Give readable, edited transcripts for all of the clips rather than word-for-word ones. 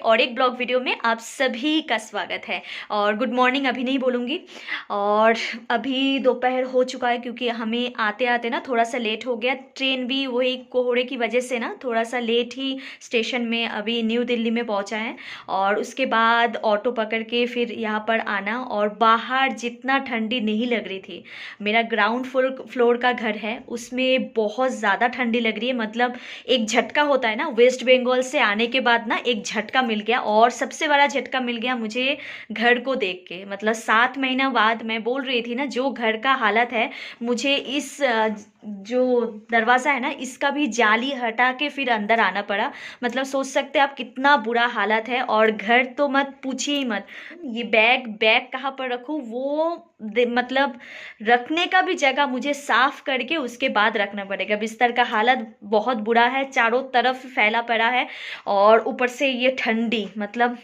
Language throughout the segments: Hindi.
और एक ब्लॉग वीडियो में आप सभी का स्वागत है। और गुड मॉर्निंग अभी नहीं बोलूँगी। और अभी दोपहर हो चुका है क्योंकि हमें आते आते ना थोड़ा सा लेट हो गया। ट्रेन भी वही कोहरे की वजह से ना थोड़ा सा लेट ही स्टेशन में अभी न्यू दिल्ली में पहुँचा है। और उसके बाद ऑटो पकड़ के फिर यहाँ पर आना, और बाहर जितना ठंडी नहीं लग रही थी। मेरा ग्राउंड फ्लोर का घर है, उसमें बहुत ज़्यादा ठंडी लग रही है। मतलब एक झटका होता है ना, वेस्ट बंगाल से आने के बाद ना एक झटका मिल गया, और सबसे बड़ा झटका मिल गया मुझे घर को देख के। मतलब 7 महीना बाद मैं बोल रही थी ना, जो घर का हालत है, मुझे इस जो दरवाज़ा है ना, इसका भी जाली हटा के फिर अंदर आना पड़ा। मतलब सोच सकते हैं आप कितना बुरा हालत है। और घर तो मत पूछिए ही मत। ये बैग कहाँ पर रखूँ, वो मतलब रखने का भी जगह मुझे साफ करके उसके बाद रखना पड़ेगा। बिस्तर का हालत बहुत बुरा है, चारों तरफ फैला पड़ा है, और ऊपर से ये ठंडी, मतलब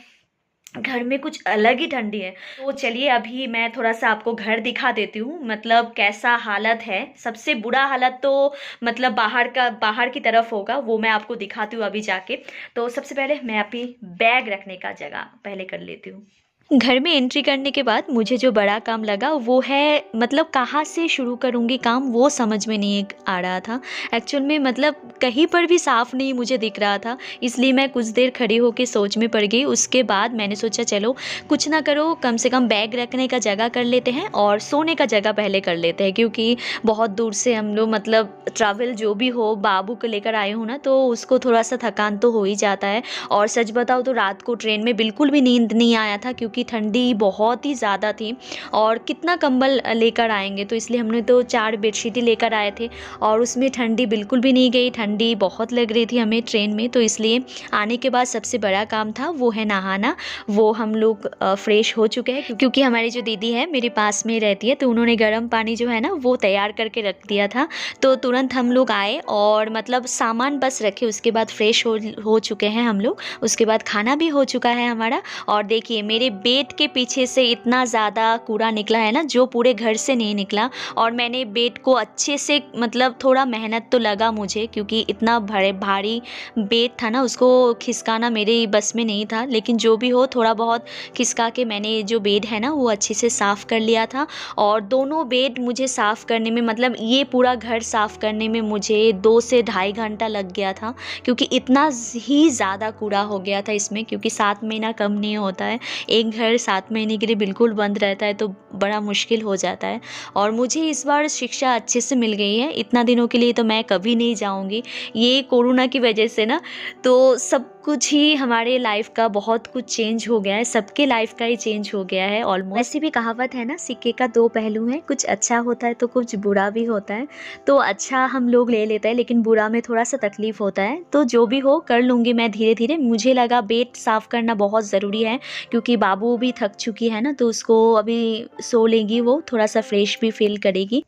घर में कुछ अलग ही ठंडी है। तो चलिए अभी मैं थोड़ा सा आपको घर दिखा देती हूँ, मतलब कैसा हालत है। सबसे बुरा हालत तो मतलब बाहर की तरफ होगा, वो मैं आपको दिखाती हूँ अभी जाके। तो सबसे पहले मैं अपनी बैग रखने का जगह पहले कर लेती हूँ। घर में एंट्री करने के बाद मुझे जो बड़ा काम लगा वो है, मतलब कहाँ से शुरू करूँगी काम, वो समझ में नहीं आ रहा था एक्चुअल में। मतलब कहीं पर भी साफ़ नहीं मुझे दिख रहा था, इसलिए मैं कुछ देर खड़ी होकर सोच में पड़ गई। उसके बाद मैंने सोचा चलो कुछ ना करो, कम से कम बैग रखने का जगह कर लेते हैं और सोने का जगह पहले कर लेते हैं, क्योंकि बहुत दूर से हम लोग मतलब ट्रैवल जो भी हो, बाबू को लेकर आए हो ना, तो उसको थोड़ा सा थकान तो हो ही जाता है। और सच बताओ तो रात को ट्रेन में बिल्कुल भी नींद नहीं आया था, क्योंकि ठंडी बहुत ही ज़्यादा थी। और कितना कंबल लेकर आएंगे, तो इसलिए हमने तो 4 बेडशीट ही लेकर आए थे, और उसमें ठंडी बिल्कुल भी नहीं गई। ठंडी बहुत लग रही थी हमें ट्रेन में, तो इसलिए आने के बाद सबसे बड़ा काम था वो है नहाना। वो हम लोग फ्रेश हो चुके हैं, क्योंकि हमारी जो दीदी है मेरे पास में रहती है, तो उन्होंने गर्म पानी जो है ना वो तैयार करके रख दिया था। तो तुरंत हम लोग आए और मतलब सामान बस रखे, उसके बाद फ्रेश हो चुके हैं हम लोग। उसके बाद खाना भी हो चुका है हमारा। और देखिए मेरे बेड के पीछे से इतना ज़्यादा कूड़ा निकला है ना, जो पूरे घर से नहीं निकला। और मैंने बेड को अच्छे से, मतलब थोड़ा मेहनत तो लगा मुझे, क्योंकि इतना भारी बेड था ना, उसको खिसकाना मेरे बस में नहीं था। लेकिन जो भी हो, थोड़ा बहुत खिसका के मैंने जो बेड है ना वो अच्छे से साफ़ कर लिया था। और दोनों बेड मुझे साफ़ करने में, मतलब ये पूरा घर साफ़ करने में मुझे 2 से ढाई घंटा लग गया था, क्योंकि इतना ही ज़्यादा कूड़ा हो गया था इसमें। क्योंकि 7 महीना कम नहीं होता है, एक घर 7 महीने के लिए बिल्कुल बंद रहता है, तो बड़ा मुश्किल हो जाता है। और मुझे इस बार शिक्षा अच्छे से मिल गई है, इतना दिनों के लिए तो मैं कभी नहीं जाऊंगी। ये कोरोना की वजह से ना, तो सब कुछ ही हमारे लाइफ का बहुत कुछ चेंज हो गया है, सबके लाइफ का ही चेंज हो गया है ऑलमोस्ट। ऐसी भी कहावत है ना, सिक्के का 2 पहलू है, कुछ अच्छा होता है तो कुछ बुरा भी होता है। तो अच्छा हम लोग ले लेते हैं, लेकिन बुरा में थोड़ा सा तकलीफ होता है। तो जो भी हो कर लूँगी मैं धीरे धीरे। मुझे लगा बेड साफ़ करना बहुत ज़रूरी है, क्योंकि बाबू भी थक चुकी है ना, तो उसको अभी सो लेगी, वो थोड़ा सा फ्रेश भी फील करेगी।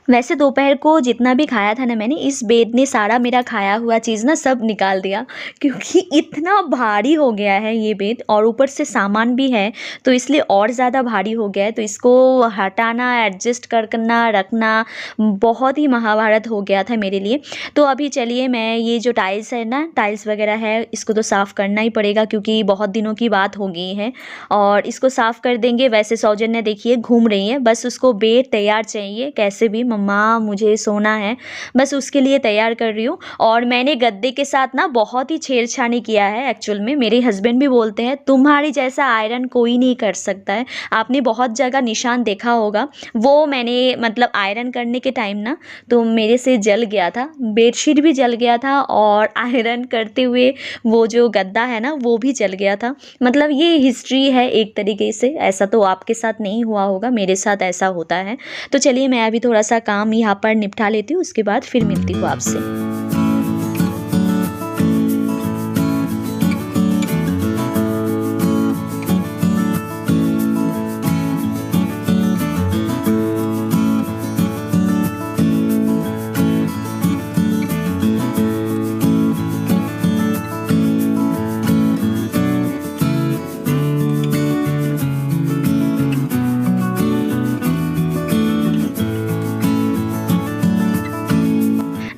वैसे दोपहर को जितना भी खाया था ना मैंने, इस बेड ने सारा मेरा खाया हुआ चीज़ ना सब निकाल दिया, क्योंकि इतना भारी हो गया है ये बेड, और ऊपर से सामान भी है, तो इसलिए और ज़्यादा भारी हो गया है। तो इसको हटाना, एडजस्ट करना, रखना बहुत ही महाभारत हो गया था मेरे लिए। तो अभी चलिए, मैं ये जो टाइल्स है ना, टाइल्स वगैरह है, इसको तो साफ़ करना ही पड़ेगा, क्योंकि बहुत दिनों की बात हो गई है, और इसको साफ़ कर देंगे। वैसे सौजन्य देखिए घूम रही है, बस उसको बेड तैयार चाहिए कैसे भी, मम्मा मुझे सोना है, बस उसके लिए तैयार कर रही हूँ। और मैंने गद्दे के साथ ना बहुत ही छेड़छाड़ी किया है एक्चुअल में। मेरे हस्बैंड भी बोलते हैं तुम्हारी जैसा आयरन कोई नहीं कर सकता है। आपने बहुत जगह निशान देखा होगा, वो मैंने मतलब आयरन करने के टाइम ना, तो मेरे से जल गया था, बेडशीट भी जल गया था, और आयरन करते हुए वो जो गद्दा है ना वो भी जल गया था। मतलब ये हिस्ट्री है एक तरीके से। ऐसा तो आपके साथ नहीं हुआ होगा, मेरे साथ ऐसा होता है। तो चलिए मैं अभी थोड़ा सा काम यहाँ पर निपटा लेती हूँ, उसके बाद फिर मिलती हूँ आपसे।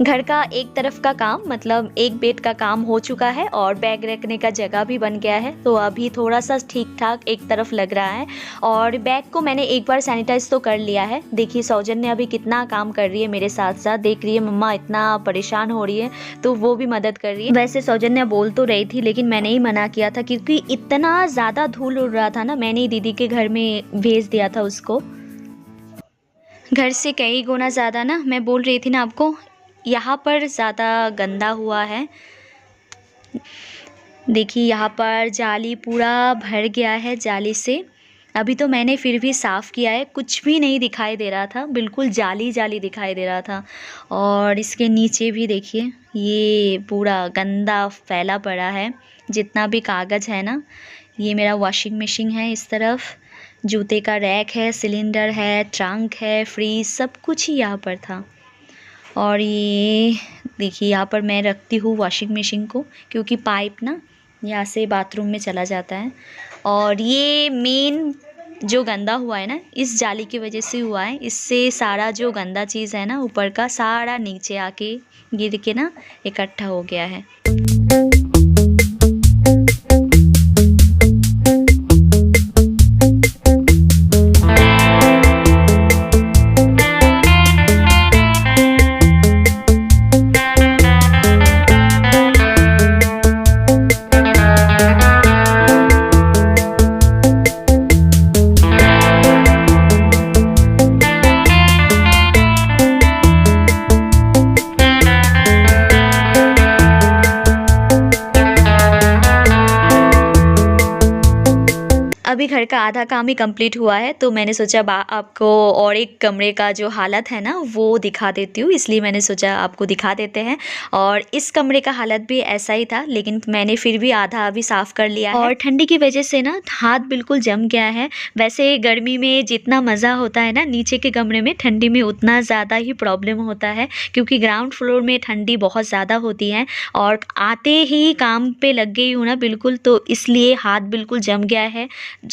घर का एक तरफ का काम मतलब एक बेड का काम हो चुका है और बैग रखने का जगह भी बन गया है, तो अभी थोड़ा सा ठीक ठाक एक तरफ लग रहा है। और बैग को मैंने एक बार सैनिटाइज तो कर लिया है। देखिए सौजन्य अभी कितना काम कर रही है मेरे साथ साथ, देख रही है मम्मा इतना परेशान हो रही है तो वो भी मदद कर रही है। वैसे सौजन्य बोल तो रही थी लेकिन मैंने ही मना किया था क्योंकि इतना ज़्यादा धूल उड़ रहा था ना, मैंने ही दीदी के घर में भेज दिया था उसको। घर से कई गुना ज़्यादा ना, मैं बोल रही थी ना आपको, यहाँ पर ज़्यादा गंदा हुआ है। देखिए यहाँ पर जाली पूरा भर गया है जाली से। अभी तो मैंने फिर भी साफ़ किया है, कुछ भी नहीं दिखाई दे रहा था, बिल्कुल जाली जाली दिखाई दे रहा था। और इसके नीचे भी देखिए ये पूरा गंदा फैला पड़ा है, जितना भी कागज़ है ना। ये मेरा वॉशिंग मशीन है, इस तरफ जूते का रैक है, सिलेंडर है, ट्रंक है, फ्रीज, सब कुछ ही यहाँ पर था। और ये देखिए यहाँ पर मैं रखती हूँ वॉशिंग मशीन को क्योंकि पाइप ना यहाँ से बाथरूम में चला जाता है। और ये मेन जो गंदा हुआ है ना, इस जाली की वजह से हुआ है। इससे सारा जो गंदा चीज़ है ना ऊपर का सारा नीचे आके गिर के ना इकट्ठा हो गया है। अभी घर का आधा काम ही कंप्लीट हुआ है तो मैंने सोचा आपको और एक कमरे का जो हालत है ना वो दिखा देती हूँ, इसलिए मैंने सोचा आपको दिखा देते हैं। और इस कमरे का हालत भी ऐसा ही था लेकिन मैंने फिर भी आधा अभी साफ़ कर लिया है। और ठंडी की वजह से ना हाथ बिल्कुल जम गया है। वैसे गर्मी में जितना मज़ा होता है ना नीचे के कमरे में, ठंडी में उतना ज़्यादा ही प्रॉब्लम होता है क्योंकि ग्राउंड फ्लोर में ठंडी बहुत ज़्यादा होती है। और आते ही काम पे लग गई हूँ ना बिल्कुल, तो इसलिए हाथ बिल्कुल जम गया है।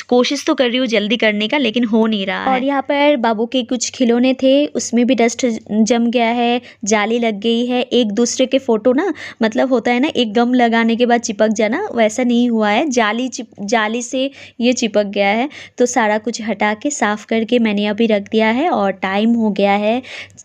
कोशिश तो कर रही हूँ जल्दी करने का लेकिन हो नहीं रहा है। और यहाँ पर बाबू के कुछ खिलौने थे उसमें भी डस्ट जम गया है, जाली लग गई है। एक दूसरे के फ़ोटो ना, मतलब होता है ना एक गम लगाने के बाद चिपक जाना, वैसा नहीं हुआ है, जाली से ये चिपक गया है। तो सारा कुछ हटा के साफ़ करके मैंने अभी रख दिया है। और टाइम हो गया है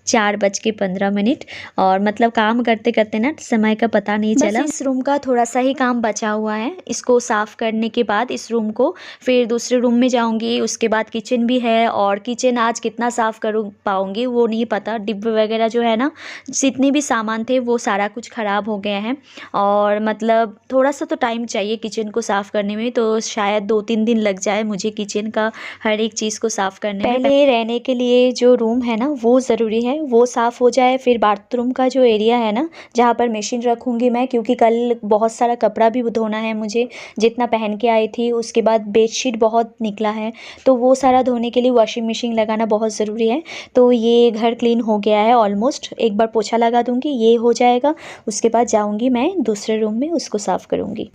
4:15। और मतलब काम करते करते ना समय का पता नहीं चला। इस रूम का थोड़ा सा ही काम बचा हुआ है, इसको साफ़ करने के बाद इस रूम को फिर दूसरे रूम में जाऊंगी। उसके बाद किचन भी है और किचन आज कितना साफ़ करूँ पाऊंगी वो नहीं पता। डिब्बे वगैरह जो है ना, जितने भी सामान थे वो सारा कुछ ख़राब हो गया है। और मतलब थोड़ा सा तो टाइम चाहिए किचन को साफ़ करने में, तो शायद 2-3 दिन लग जाए मुझे किचन का हर एक चीज़ को साफ़ करने में। पहले रहने के लिए जो रूम है ना वो ज़रूरी है, वो साफ़ हो जाए। फिर बाथरूम का जो एरिया है ना जहाँ पर मशीन रखूँगी मैं, क्योंकि कल बहुत सारा कपड़ा भी धोना है मुझे, जितना पहन के आई थी। उसके बाद बेडशीट बहुत निकला है तो वो सारा धोने के लिए वॉशिंग मशीन लगाना बहुत ज़रूरी है। तो ये घर क्लीन हो गया है ऑलमोस्ट, एक बार पोछा लगा दूँगी ये हो जाएगा। उसके बाद जाऊँगी मैं दूसरे रूम में, उसको साफ़ करूँगी।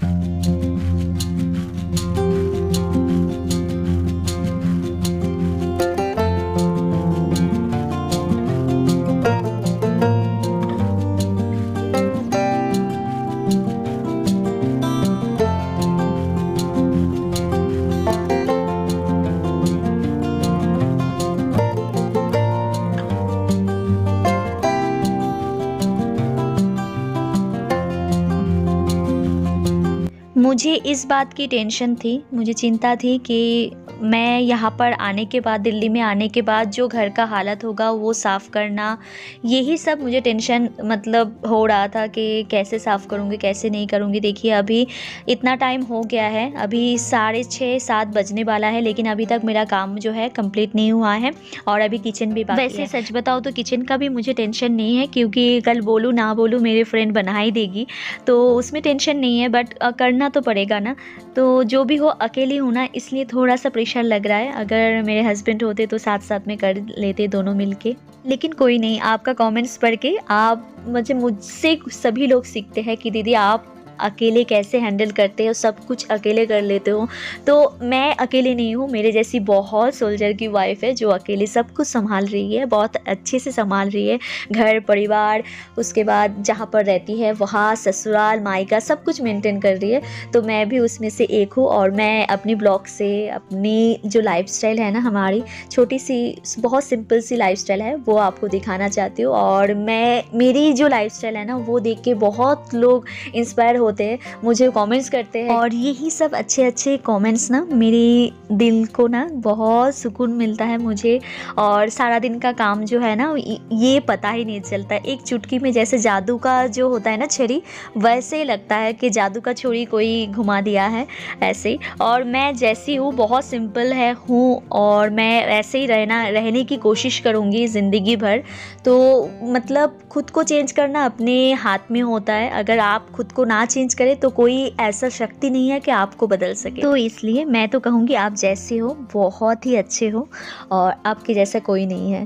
मुझे इस बात की टेंशन थी, मुझे चिंता थी कि मैं यहाँ पर आने के बाद, दिल्ली में आने के बाद जो घर का हालत होगा वो साफ़ करना, यही सब मुझे टेंशन मतलब हो रहा था कि कैसे साफ़ करूँगी कैसे नहीं करूँगी। देखिए अभी इतना टाइम हो गया है, अभी 6:30-7 बजने वाला है लेकिन अभी तक मेरा काम जो है कंप्लीट नहीं हुआ है। और अभी किचन भी बाकी है। वैसे सच बताओ तो किचन का भी मुझे टेंशन नहीं है क्योंकि कल बोलूँ ना बोलूँ मेरे फ्रेंड बना ही देगी, तो उसमें टेंशन नहीं है। बट करना तो पड़ेगा ना, तो जो भी हो अकेली हूँ ना इसलिए थोड़ा सा प्रेशर लग रहा है। अगर मेरे हस्बैंड होते तो साथ साथ में कर लेते दोनों मिलके, लेकिन कोई नहीं। आपका कमेंट्स पढ़ के आप मुझसे सभी लोग सीखते हैं कि दीदी आप अकेले कैसे हैंडल करते हो, सब कुछ अकेले कर लेते हो। तो मैं अकेले नहीं हूँ, मेरे जैसी बहुत सोल्जर की वाइफ है जो अकेले सब कुछ संभाल रही है, बहुत अच्छे से संभाल रही है। घर परिवार, उसके बाद जहाँ पर रहती है वहाँ, ससुराल मायका, सब कुछ मेंटेन कर रही है। तो मैं भी उसमें से एक हूँ। और मैं अपनी ब्लॉग से अपनी जो लाइफस्टाइल है ना, हमारी छोटी सी बहुत सिंपल सी लाइफस्टाइल है, वो आपको दिखाना चाहती हूँ। और मेरी जो लाइफस्टाइल है ना, वो देख के बहुत लोग इंस्पायर होते हैं, मुझे कमेंट्स करते हैं। और यही सब अच्छे अच्छे कमेंट्स ना मेरे दिल को ना बहुत सुकून मिलता है मुझे। और सारा दिन का काम जो है ना, ये पता ही नहीं चलता। एक चुटकी में जैसे जादू का जो होता है ना छड़ी, वैसे ही लगता है कि जादू का छुरी कोई घुमा दिया है, ऐसे ही। और मैं जैसी हूँ बहुत सिंपल हूँ, और मैं ऐसे ही रहने की कोशिश करूँगी ज़िंदगी भर। तो मतलब खुद को चेंज करना अपने हाथ में होता है। अगर आप खुद को ना चेंज करें तो कोई ऐसा शक्ति नहीं है कि आपको बदल सके। तो इसलिए मैं तो कहूँगी आप जैसे हो बहुत ही अच्छे हो, और आपके जैसा कोई नहीं है।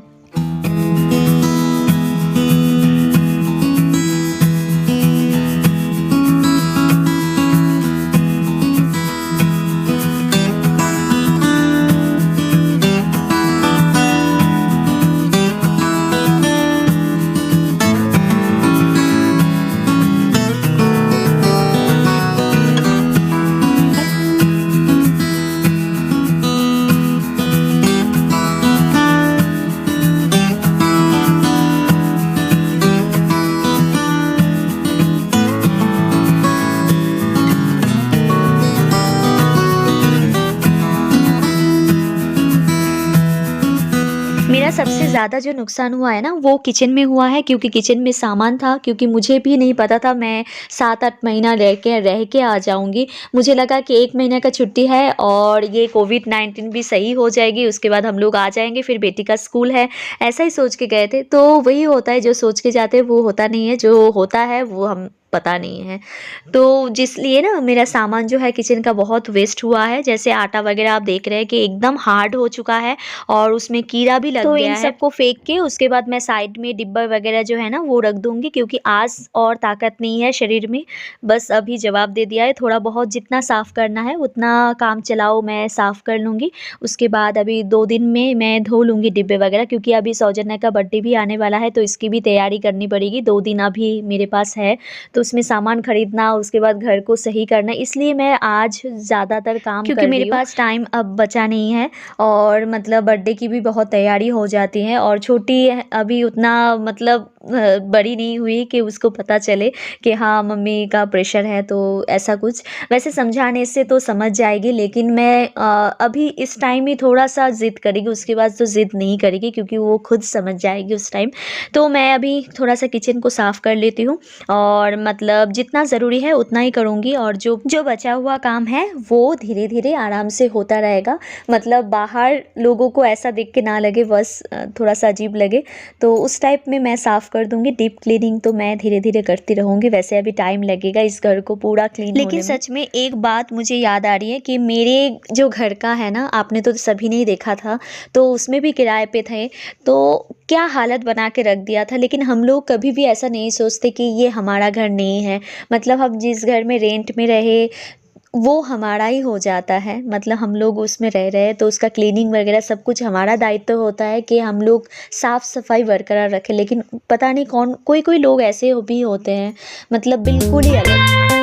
मेरा सबसे ज़्यादा जो नुकसान हुआ है ना, वो किचन में हुआ है, क्योंकि किचन में सामान था, क्योंकि मुझे भी नहीं पता था मैं 7-8 महीना रह के आ जाऊंगी। मुझे लगा कि 1 महीने का छुट्टी है और ये कोविड-19 भी सही हो जाएगी, उसके बाद हम लोग आ जाएंगे, फिर बेटी का स्कूल है, ऐसा ही सोच के गए थे। तो वही होता है, जो सोच के जाते हैं वो होता नहीं है, जो होता है वो हम पता नहीं है। तो जिसलिए ना मेरा सामान जो है किचन का बहुत वेस्ट हुआ है। जैसे आटा वगैरह आप देख रहे हैं कि एकदम हार्ड हो चुका है और उसमें कीड़ा भी लग गया है। इन सबको फेंक के उसके बाद मैं साइड में डिब्बा वगैरह जो है ना वो रख दूंगी, क्योंकि आज और ताकत नहीं है शरीर में। बस अभी जवाब दे दिया है, थोड़ा बहुत जितना साफ़ करना है उतना काम चलाओ मैं साफ़ कर लूँगी। उसके बाद अभी 2 दिन में मैं धो लूँगी डिब्बे वगैरह, क्योंकि अभी सौजन्या का बर्थडे भी आने वाला है, तो इसकी भी तैयारी करनी पड़ेगी। 2 दिन अभी मेरे पास है, तो उसमें सामान खरीदना, उसके बाद घर को सही करना, इसलिए मैं आज ज़्यादातर काम क्योंकि मेरे पास टाइम अब बचा नहीं है। और मतलब बर्थडे की भी बहुत तैयारी हो जाती है, और छोटी अभी उतना मतलब बड़ी नहीं हुई कि उसको पता चले कि हाँ मम्मी का प्रेशर है, तो ऐसा कुछ। वैसे समझाने से तो समझ जाएगी, लेकिन मैं अभी इस टाइम ही थोड़ा सा ज़िद करेगी, उसके बाद तो ज़िद नहीं करेगी, क्योंकि वो खुद समझ जाएगी उस टाइम। तो मैं अभी थोड़ा सा किचन को साफ़ कर लेती हूँ, और मतलब जितना ज़रूरी है उतना ही करूँगी, और जो बचा हुआ काम है वो धीरे धीरे आराम से होता रहेगा। मतलब बाहर लोगों को ऐसा देख के ना लगे, बस थोड़ा सा अजीब लगे, तो उस टाइप में मैं साफ़ कर दूँगी। डीप क्लीनिंग तो मैं धीरे धीरे करती रहूँगी, वैसे अभी टाइम लगेगा इस घर को पूरा क्लीन। लेकिन सच में एक बात मुझे याद आ रही है कि मेरे जो घर का है ना, आपने तो सभी ने ही देखा था, तो उसमें भी किराए पे थे, तो क्या हालत बना के रख दिया था। लेकिन हम लोग कभी भी ऐसा नहीं सोचते कि ये हमारा घर नहीं है। मतलब हम जिस घर में रेंट में रहे वो हमारा ही हो जाता है। मतलब हम लोग उसमें रह रहे हैं तो उसका क्लीनिंग वगैरह सब कुछ हमारा दायित्व होता है कि हम लोग साफ़ सफाई बरकरार रखें। लेकिन पता नहीं कौन कोई लोग ऐसे भी होते हैं, मतलब बिल्कुल ही अलग।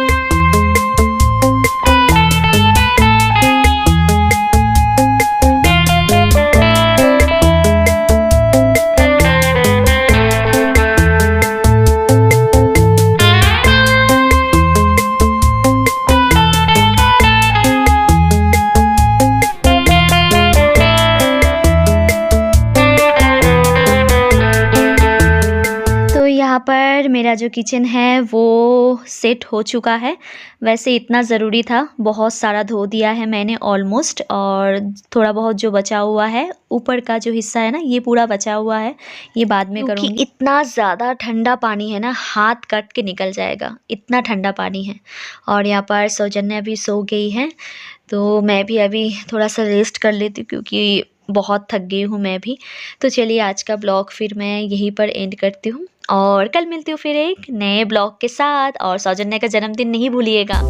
यहाँ पर मेरा जो किचन है वो सेट हो चुका है। वैसे इतना ज़रूरी था, बहुत सारा धो दिया है मैंने ऑलमोस्ट, और थोड़ा बहुत जो बचा हुआ है ऊपर का जो हिस्सा है ना, ये पूरा बचा हुआ है, ये बाद में करूँगी। क्योंकि इतना ज़्यादा ठंडा पानी है ना, हाथ कट के निकल जाएगा, इतना ठंडा पानी है। और यहाँ पर सौजन्या भी सो गई है, तो मैं भी अभी थोड़ा सा रेस्ट कर लेती हूँ, क्योंकि बहुत थक गई हूँ मैं भी। तो चलिए आज का ब्लॉग फिर मैं यहीं पर एंड करती हूँ, और कल मिलती हूँ फिर एक नए ब्लॉग के साथ, और सौजन्या का जन्मदिन नहीं भूलिएगा।